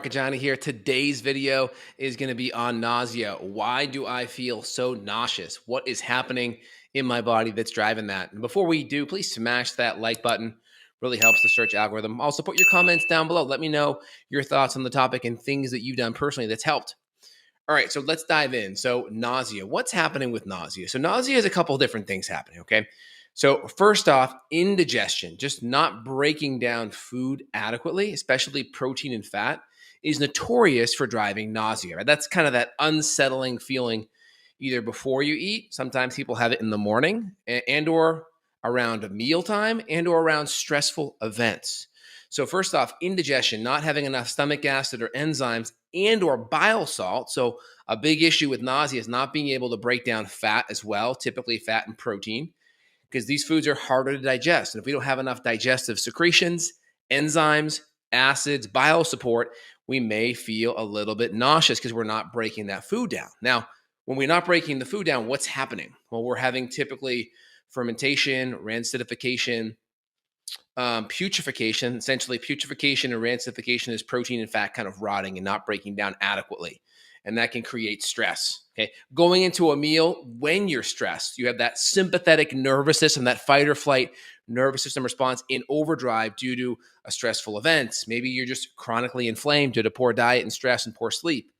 Johnny here. Today's video is going to be on nausea. Why do I feel so nauseous? What is happening in my body that's driving that? And before we do, please smash that like button. Really helps the search algorithm. Also, put your comments down below. Let me know your thoughts on the topic and things that you've done personally that's helped. All right, so let's dive in. So, nausea. What's happening with nausea? So, nausea is a couple different things happening, okay? So, first off, indigestion, just not breaking down food adequately, especially protein and fat, is notorious for driving nausea, right? That's kind of that unsettling feeling either before you eat. Sometimes people have it in the morning and or around a mealtime and or around stressful events. So first off, indigestion, not having enough stomach acid or enzymes and or bile salt. So a big issue with nausea is not being able to break down fat as well, typically fat and protein, because these foods are harder to digest. And if we don't have enough digestive secretions, enzymes, acids, bile support, we may feel a little bit nauseous because we're not breaking that food down. Now, when we're not breaking the food down, what's happening? Well, we're having typically fermentation, rancidification, putrefaction. Essentially, putrefaction and rancidification is protein and fat kind of rotting and not breaking down adequately. And that can create stress. Okay. Going into a meal when you're stressed, you have that sympathetic nervous system, that fight or flight nervous system response in overdrive due to a stressful event. Maybe you're just chronically inflamed due to poor diet and stress and poor sleep.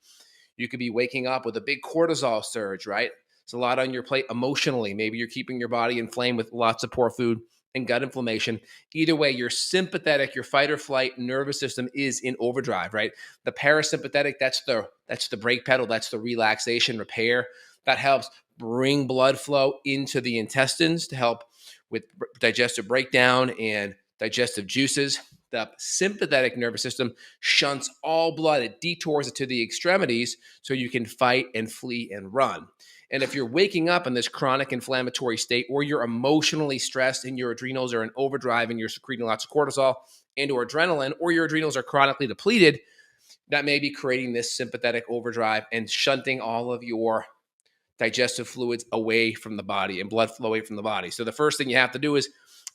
You could be waking up with a big cortisol surge, right? It's a lot on your plate emotionally. Maybe you're keeping your body inflamed with lots of poor food and gut inflammation. Either way, your sympathetic, your fight or flight nervous system is in overdrive, right? The parasympathetic, that's the brake pedal, that's the relaxation, repair. That helps bring blood flow into the intestines to help with digestive breakdown and digestive juices. The sympathetic nervous system shunts all blood, it detours it to the extremities so you can fight and flee and run. And if you're waking up in this chronic inflammatory state, or you're emotionally stressed and your adrenals are in overdrive and you're secreting lots of cortisol and or adrenaline, or your adrenals are chronically depleted, that may be creating this sympathetic overdrive and shunting all of your digestive fluids away from the body and blood flow away from the body. So the first thing you have to do is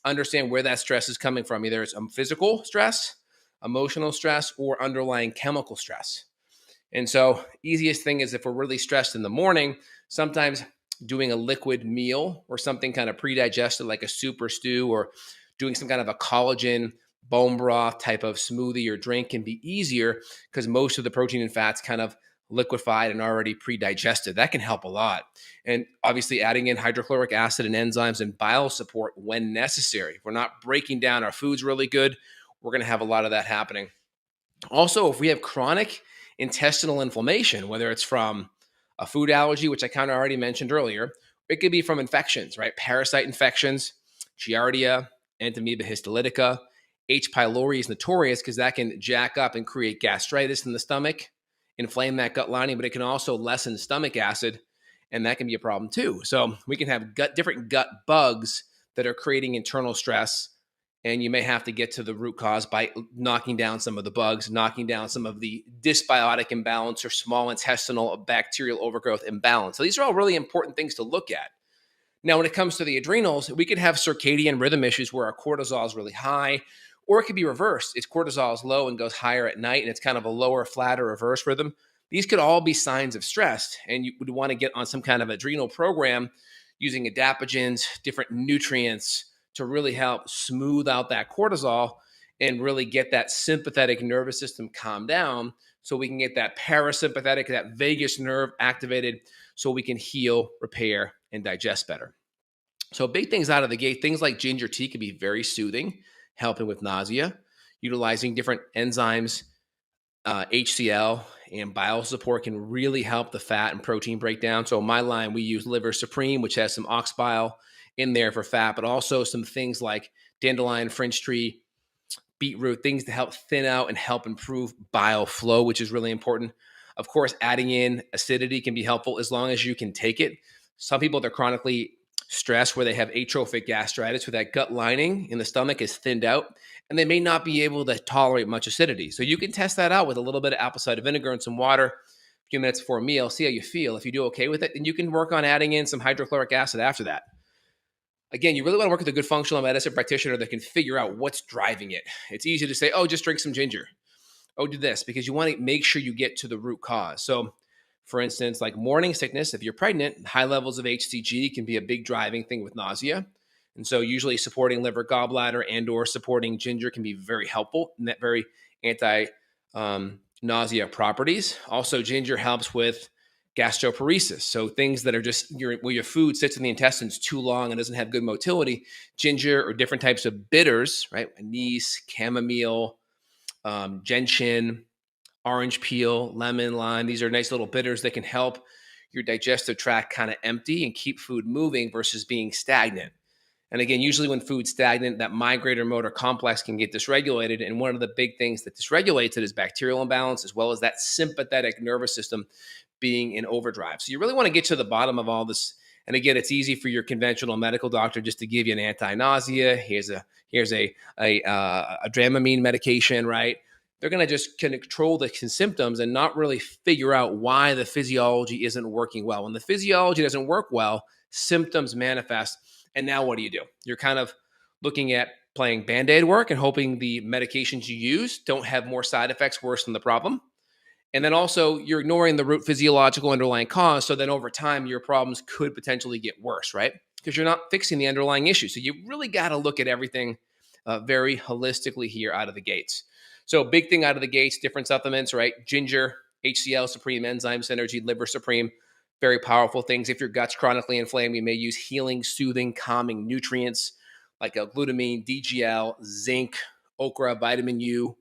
understand where that stress is coming from. Either it's physical stress, emotional stress, or underlying chemical stress. And so easiest thing is if we're really stressed in the morning, sometimes doing a liquid meal or something kind of pre-digested like a soup or stew, or doing some kind of a collagen bone broth type of smoothie or drink can be easier because most of the protein and fats kind of liquefied and already pre-digested. That can help a lot. And obviously adding in hydrochloric acid and enzymes and bile support when necessary. If we're not breaking down our foods really good, we're going to have a lot of that happening. Also, if we have chronic intestinal inflammation, whether it's from a food allergy, which I kind of already mentioned earlier, it could be from infections, right? Parasite infections, Giardia, Entamoeba histolytica. H. pylori is notorious because that can jack up and create gastritis in the stomach, inflame that gut lining, but it can also lessen stomach acid, and that can be a problem too. So we can have different gut bugs that are creating internal stress, and you may have to get to the root cause by knocking down some of the bugs, knocking down some of the dysbiotic imbalance or small intestinal bacterial overgrowth imbalance. So these are all really important things to look at. Now, when it comes to the adrenals, we could have circadian rhythm issues where our cortisol is really high, or it could be reversed. Its cortisol is low and goes higher at night, and it's kind of a lower, flatter, reverse rhythm. These could all be signs of stress, and you would want to get on some kind of adrenal program using adaptogens, different nutrients to really help smooth out that cortisol and really get that sympathetic nervous system calmed down so we can get that parasympathetic, that vagus nerve activated so we can heal, repair, and digest better. So big things out of the gate, things like ginger tea can be very soothing, helping with nausea, utilizing different enzymes, HCl and bile support can really help the fat and protein breakdown. So in my line, we use Liver Supreme, which has some ox bile in there for fat, but also some things like dandelion, French tree, beetroot, things to help thin out and help improve bile flow, which is really important. Of course, adding in acidity can be helpful as long as you can take it. Some people, they're chronically stressed where they have atrophic gastritis, where that gut lining in the stomach is thinned out, and they may not be able to tolerate much acidity. So you can test that out with a little bit of apple cider vinegar and some water, a few minutes before a meal, see how you feel. If you do okay with it, then you can work on adding in some hydrochloric acid after that. Again, you really want to work with a good functional medicine practitioner that can figure out what's driving it. It's easy to say, oh, just drink some ginger. Oh, do this because you want to make sure you get to the root cause. So, for instance, like morning sickness, if you're pregnant, high levels of HCG can be a big driving thing with nausea. And so usually supporting liver gallbladder and or supporting ginger can be very helpful in that very anti nausea properties. Also, ginger helps with gastroparesis. So things that are just where your food sits in the intestines too long and doesn't have good motility, ginger or different types of bitters, right? Anise, chamomile, gentian, orange peel, lemon, lime. These are nice little bitters that can help your digestive tract kind of empty and keep food moving versus being stagnant. And again, usually when food's stagnant, that migrator motor complex can get dysregulated. And one of the big things that dysregulates it is bacterial imbalance, as well as that sympathetic nervous system being in overdrive. So you really want to get to the bottom of all this. And again, it's easy for your conventional medical doctor just to give you an anti-nausea. Here's a Dramamine medication, right? They're going to just control the symptoms and not really figure out why the physiology isn't working well. When the physiology doesn't work well, symptoms manifest. And now what do? You're kind of looking at playing Band-Aid work and hoping the medications you use don't have more side effects worse than the problem. And then also you're ignoring the root physiological underlying cause. So then over time, your problems could potentially get worse, right? Because you're not fixing the underlying issue. So you really got to look at everything very holistically here out of the gates. So big thing out of the gates, different supplements, right? Ginger, HCl Supreme, Enzyme Synergy, Liver Supreme, very powerful things. If your gut's chronically inflamed, you may use healing, soothing, calming nutrients like glutamine, DGL, zinc, okra, vitamin U.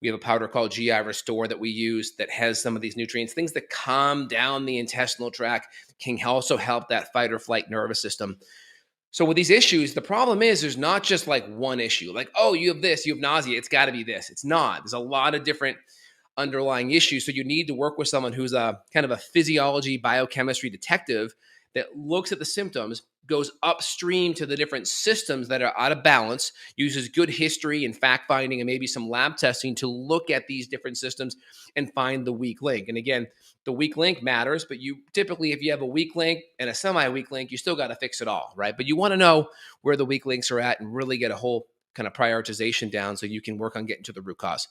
We have a powder called GI Restore that we use that has some of these nutrients. Things that calm down the intestinal tract can also help that fight or flight nervous system. So with these issues, the problem is there's not just like one issue, like, oh, you have this, you have nausea, it's got to be this. It's not. There's a lot of different underlying issues. So you need to work with someone who's a kind of a physiology, biochemistry detective that looks at the symptoms, goes upstream to the different systems that are out of balance, uses good history and fact finding and maybe some lab testing to look at these different systems and find the weak link. And again, the weak link matters, but you typically, if you have a weak link and a semi-weak link, you still got to fix it all, right? But you want to know where the weak links are at and really get a whole kind of prioritization down so you can work on getting to the root cause.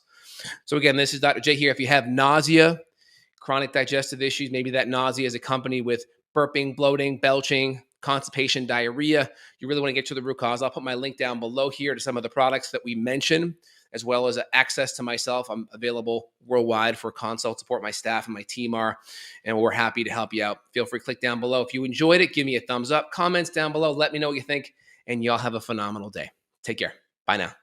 So again, this is Dr. J here. If you have nausea, chronic digestive issues, maybe that nausea is accompanied with burping, bloating, belching, constipation, diarrhea, you really want to get to the root cause. I'll put my link down below here to some of the products that we mentioned, as well as access to myself. I'm available worldwide for consult support. My staff and my team are, and we're happy to help you out. Feel free to click down below. If you enjoyed it, give me a thumbs up. Comments down below. Let me know what you think, and y'all have a phenomenal day. Take care. Bye now.